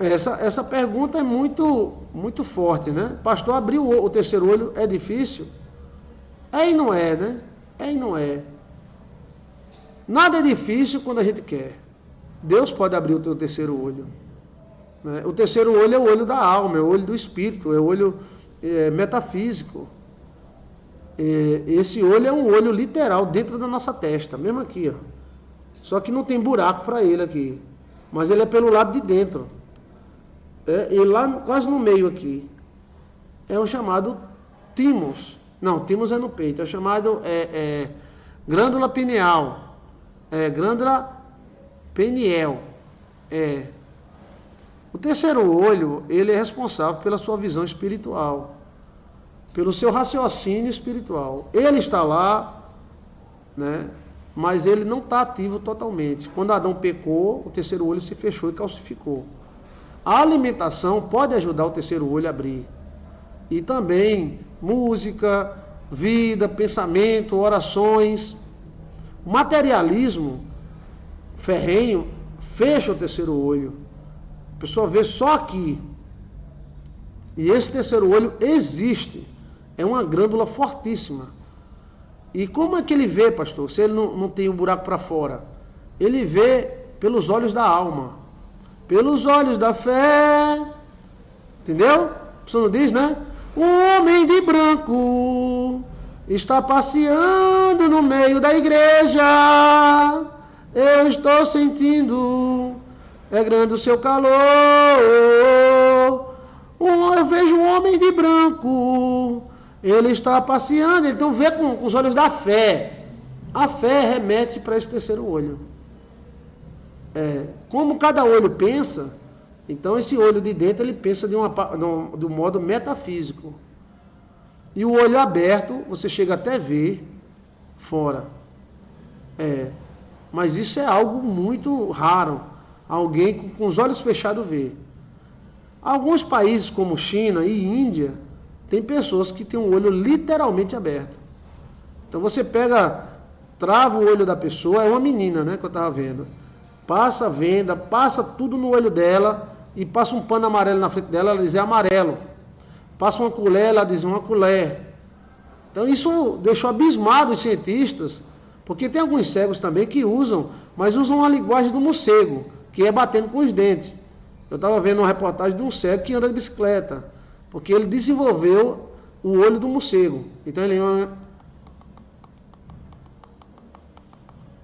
Essa pergunta é muito forte, né? Pastor, abrir o terceiro olho é difícil? É e não é, né? É e não é. Nada é difícil quando a gente quer. Deus pode abrir o teu terceiro olho. Né? O terceiro olho é o olho da alma, é o olho do espírito, é o olho metafísico. Esse olho é um olho literal dentro da nossa testa, mesmo aqui, ó. Só que não tem buraco para ele aqui. Mas ele é pelo lado de dentro. E lá quase no meio aqui. É o chamado timo. Não, timo é no peito. É o chamado glândula pineal. Glândula peniel. O terceiro olho, ele é responsável pela sua visão espiritual. Pelo seu raciocínio espiritual. Ele está lá, né? Mas ele não está ativo totalmente. Quando Adão pecou, o terceiro olho se fechou e calcificou. A alimentação pode ajudar o terceiro olho a abrir. E também música, vida, pensamento, orações. O materialismo ferrenho fecha o terceiro olho. A pessoa vê só aqui. E esse terceiro olho existe. É uma glândula fortíssima. E como é que ele vê, pastor, se ele não tem o buraco para fora? Ele vê pelos olhos da alma. Pelos olhos da fé. Entendeu? O pessoal não diz, né? Um homem de branco está passeando no meio da igreja. Eu estou sentindo, é grande o seu calor. Eu vejo um homem de branco. Ele está passeando, então vê com os olhos da fé. A fé remete para esse terceiro olho. Como cada olho pensa, então esse olho de dentro ele pensa de um modo metafísico. E o olho aberto, você chega até ver fora. Mas isso é algo muito raro. Alguém com os olhos fechados ver. Alguns países como China e Índia, tem pessoas que têm o olho literalmente aberto. Então você trava o olho da pessoa, é uma menina, né, que eu estava vendo. Passa a venda, passa tudo no olho dela e passa um pano amarelo na frente dela, ela diz é amarelo. Passa uma colher, ela diz uma colher. Então isso deixou abismado os cientistas, porque tem alguns cegos também que usam, mas usam a linguagem do morcego, que é batendo com os dentes. Eu estava vendo uma reportagem de um cego que anda de bicicleta, porque ele desenvolveu o olho do morcego. Então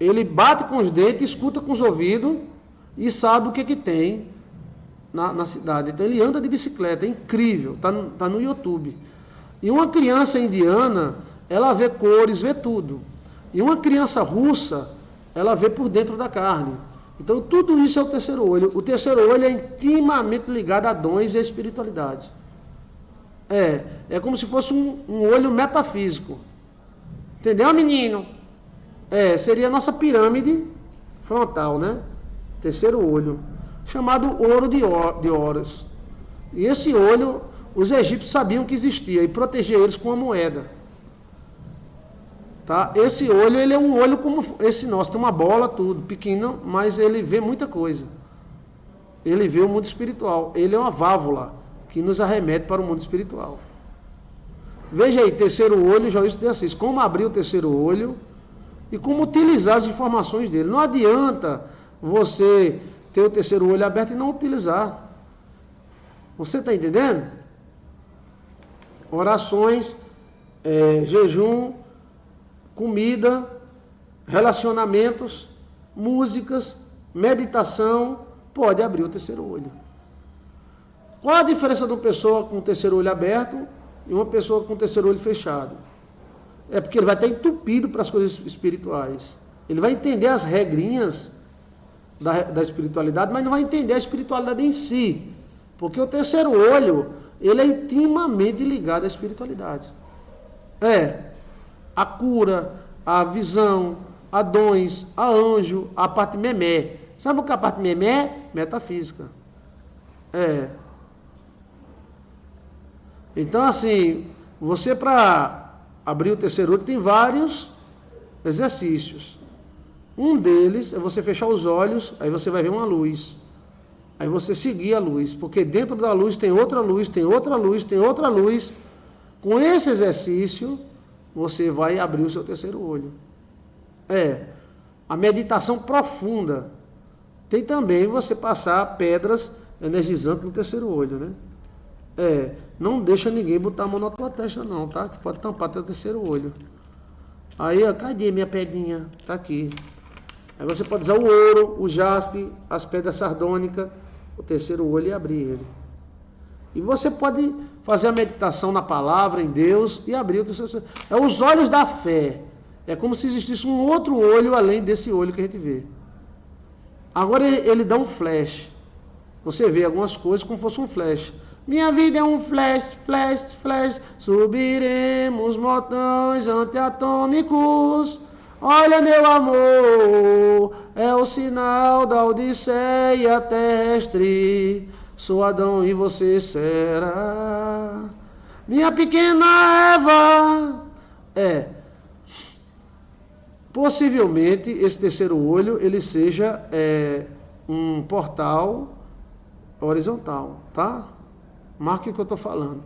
ele bate com os dentes, escuta com os ouvidos e sabe o que tem na cidade. Então ele anda de bicicleta, é incrível, tá no YouTube. E uma criança indiana, ela vê cores, vê tudo. E uma criança russa, ela vê por dentro da carne. Então tudo isso é o terceiro olho. O terceiro olho é intimamente ligado a dons e a espiritualidade. É como se fosse um olho metafísico. Entendeu, menino? Seria a nossa pirâmide frontal, né? Terceiro olho. Chamado ouro de Horus. E esse olho, os egípcios sabiam que existia e protegiam eles com a moeda. Tá? Esse olho, ele é um olho como esse nosso, tem uma bola, tudo, pequeno, mas ele vê muita coisa. Ele vê o mundo espiritual. Ele é uma válvula que nos arremete para o mundo espiritual. Veja aí, terceiro olho, Joilson de Assis, como abrir o terceiro olho e como utilizar as informações dele. Não adianta você ter o terceiro olho aberto e não utilizar. Você está entendendo? Orações, jejum, comida, relacionamentos, músicas, meditação, pode abrir o terceiro olho. Qual a diferença de uma pessoa com o terceiro olho aberto e uma pessoa com o terceiro olho fechado? É porque ele vai estar entupido para as coisas espirituais. Ele vai entender as regrinhas da espiritualidade, mas não vai entender a espiritualidade em si. Porque o terceiro olho, ele é intimamente ligado à espiritualidade. A cura, a visão, a dons, a anjo, a parte memé. Sabe o que é a parte memé? Metafísica. Então, assim, você para abrir o terceiro olho tem vários exercícios. Um deles é você fechar os olhos, aí você vai ver uma luz. Aí você seguir a luz, porque dentro da luz tem outra luz, tem outra luz, tem outra luz. Com esse exercício, você vai abrir o seu terceiro olho. A meditação profunda. Tem também você passar pedras energizantes no terceiro olho, né? Não deixa ninguém botar a mão na tua testa não, tá? Que pode tampar teu terceiro olho. Aí, ó, cadê minha pedrinha? Tá aqui. Aí você pode usar o ouro, o jaspe, as pedras sardônicas, o terceiro olho e abrir ele. E você pode fazer a meditação na palavra, em Deus, e abrir o terceiro olho. É os olhos da fé. É como se existisse um outro olho além desse olho que a gente vê. Agora ele dá um flash. Você vê algumas coisas como se fosse um flash. Minha vida é um flash, flash, flash. Subiremos montanhas antiatômicos. Olha, meu amor, é o sinal da odisseia terrestre. Sou Adão e você será minha pequena Eva. Possivelmente esse terceiro olho ele seja um portal horizontal, tá? Marque o que eu estou falando.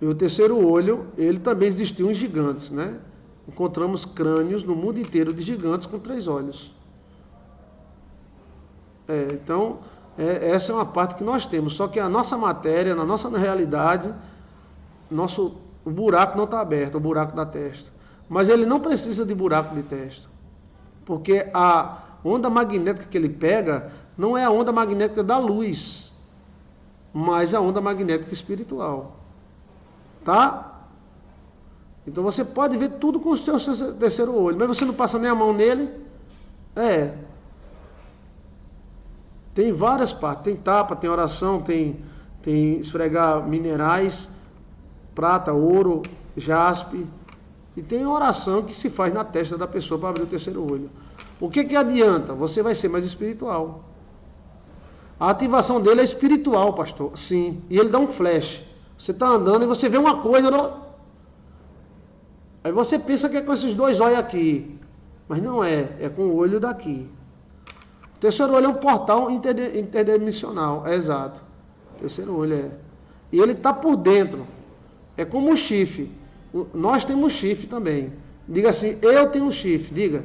E o terceiro olho, ele também existiu em gigantes, né? Encontramos crânios no mundo inteiro de gigantes com 3 olhos. Então, essa é uma parte que nós temos. Só que a nossa matéria, na nossa realidade, o buraco não está aberto, o buraco da testa. Mas ele não precisa de buraco de testa. Porque a onda magnética que ele pega não é a onda magnética da luz, mas a onda magnética espiritual. Tá? Então você pode ver tudo com o seu terceiro olho, mas você não passa nem a mão nele. Tem várias partes, tem tapa, tem oração, tem esfregar minerais, prata, ouro, jaspe, e tem oração que se faz na testa da pessoa para abrir o terceiro olho. O que adianta? Você vai ser mais espiritual. A ativação dele é espiritual, pastor. Sim, e ele dá um flash. Você está andando e você vê uma coisa, aí você pensa que é com esses 2 olhos aqui, mas não é com o olho daqui. O terceiro olho é um portal interdimensional, exato. O terceiro olho e ele está por dentro, é como o chifre. Nós temos chifre também. Diga assim, eu tenho um chifre, diga.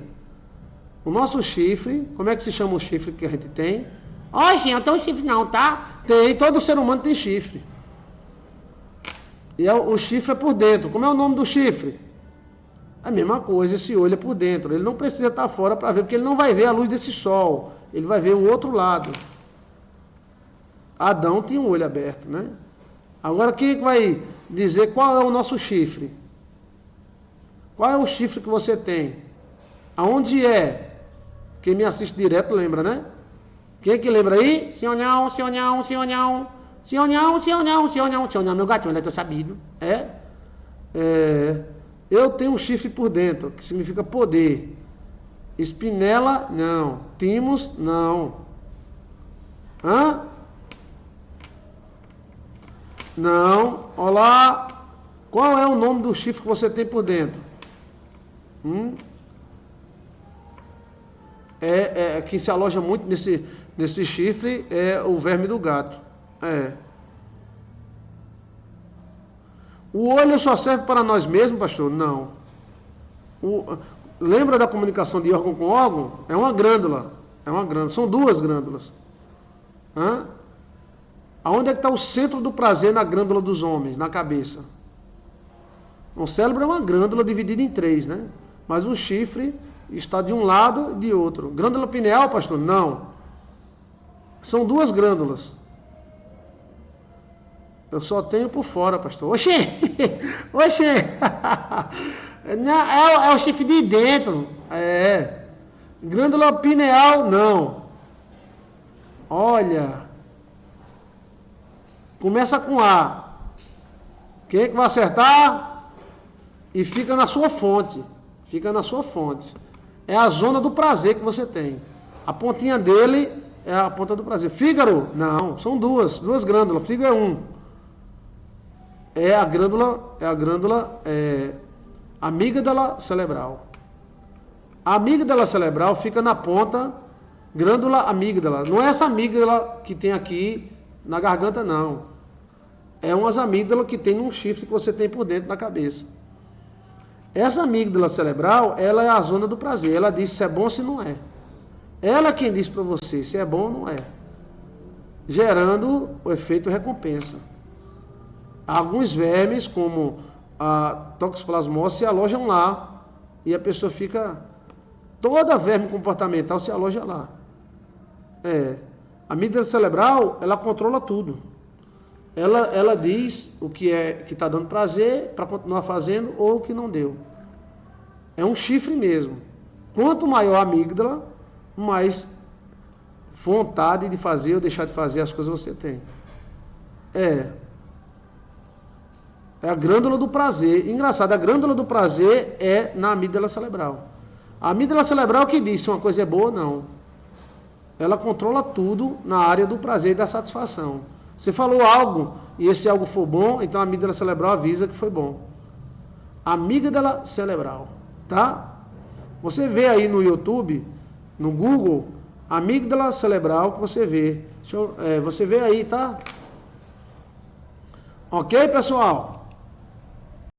O nosso chifre, como é que se chama o chifre que a gente tem? Gente, eu tenho chifre não, tá? Tem, todo ser humano tem chifre. E o chifre é por dentro. Como é o nome do chifre? A mesma coisa, esse olho é por dentro. Ele não precisa estar fora para ver, porque ele não vai ver a luz desse sol. Ele vai ver o outro lado. Adão tinha um olho aberto, né? Agora quem é que vai dizer qual é o nosso chifre? Qual é o chifre que você tem? Aonde é? Quem me assiste direto lembra, né? Quem é que lembra aí? Senhonhão, senhonhão, senhonhão. Senhonhão, senhonhão, senhonhão, senhonhão. Meu gatinho, ele é sabido. Eu tenho um chifre por dentro, que significa poder. Espinela, não. Timos, não. Não. Olá. Qual é o nome do chifre que você tem por dentro? Que se aloja muito nesse chifre é o verme do gato. O olho só serve para nós mesmos, pastor? Não. Lembra da comunicação de órgão com órgão? É uma glândula. São 2 glândulas. Aonde é que está o centro do prazer na glândula dos homens? Na cabeça. O cérebro é uma glândula dividida em 3, né? Mas o chifre está de um lado e de outro. Glândula pineal, pastor? Não. São 2 glândulas. Eu só tenho por fora, pastor. Oxê! É o chifre de dentro. Glândula pineal, não. Olha. Começa com A. Quem é que vai acertar? E fica na sua fonte. É a zona do prazer que você tem. A pontinha dele é a ponta do prazer. Fígaro? Não, são 2 glândulas. Fígaro é 1. É a glândula amígdala cerebral. A amígdala cerebral fica na ponta Glândula amígdala. Não é essa amígdala que tem aqui na garganta, não. É umas amígdalas que tem num chifre que você tem por dentro da cabeça. Essa amígdala cerebral, ela é a zona do prazer. Ela diz se é bom ou se não é. Ela é quem diz para você se é bom ou não é. Gerando o efeito recompensa. Alguns vermes, como a toxoplasmose, se alojam lá. E a pessoa fica... Toda verme comportamental se aloja lá. A amígdala cerebral, ela controla tudo. Ela diz o que está dando prazer para continuar fazendo ou o que não deu. É um chifre mesmo. Quanto maior a amígdala, mais vontade de fazer ou deixar de fazer as coisas você tem. É a glândula do prazer. Engraçado, a glândula do prazer é na amígdala cerebral. A amígdala cerebral que diz se uma coisa é boa ou não. Ela controla tudo na área do prazer e da satisfação. Você falou algo e esse algo for bom, então a amígdala cerebral avisa que foi bom. Amígdala cerebral, tá? Você vê aí no YouTube, no Google, amígdala cerebral que você vê. Você vê aí, tá? Ok, pessoal?